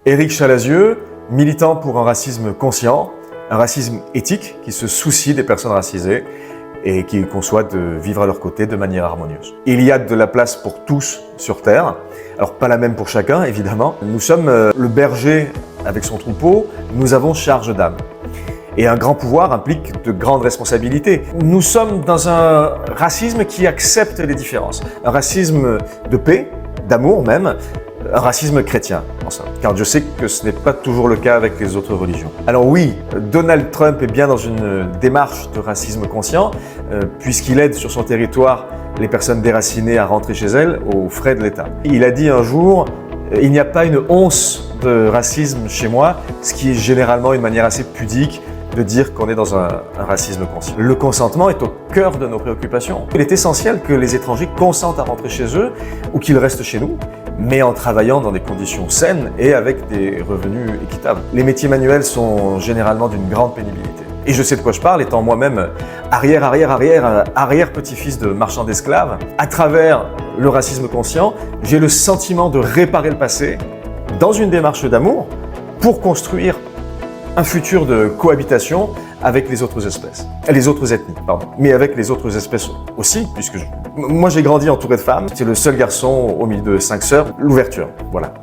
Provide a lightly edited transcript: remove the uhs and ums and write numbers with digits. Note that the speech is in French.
Éric Chalazieux, militant pour un racisme conscient, un racisme éthique qui se soucie des personnes racisées et qui conçoit de vivre à leur côté de manière harmonieuse. Il y a de la place pour tous sur Terre, alors pas la même pour chacun évidemment. Nous sommes le berger avec son troupeau, nous avons charge d'âme. Et un grand pouvoir implique de grandes responsabilités. Nous sommes dans un racisme qui accepte les différences, un racisme de paix, d'amour même, un racisme chrétien, en somme. Car Dieu sait que ce n'est pas toujours le cas avec les autres religions. Alors oui, Donald Trump est bien dans une démarche de racisme conscient, puisqu'il aide sur son territoire les personnes déracinées à rentrer chez elles aux frais de l'État. Il a dit un jour « Il n'y a pas une once de racisme chez moi », ce qui est généralement une manière assez pudique de dire qu'on est dans un racisme conscient. Le consentement est au cœur de nos préoccupations. Il est essentiel que les étrangers consentent à rentrer chez eux ou qu'ils restent chez nous, mais en travaillant dans des conditions saines et avec des revenus équitables. Les métiers manuels sont généralement d'une grande pénibilité. Et je sais de quoi je parle, étant moi-même arrière-petit-fils de marchands d'esclaves. À travers le racisme conscient, j'ai le sentiment de réparer le passé dans une démarche d'amour pour construire un futur de cohabitation avec les autres espèces, les autres ethnies, pardon, mais avec les autres espèces aussi, puisque moi j'ai grandi entouré de femmes, j'étais le seul garçon au milieu de 5 sœurs, l'ouverture, voilà.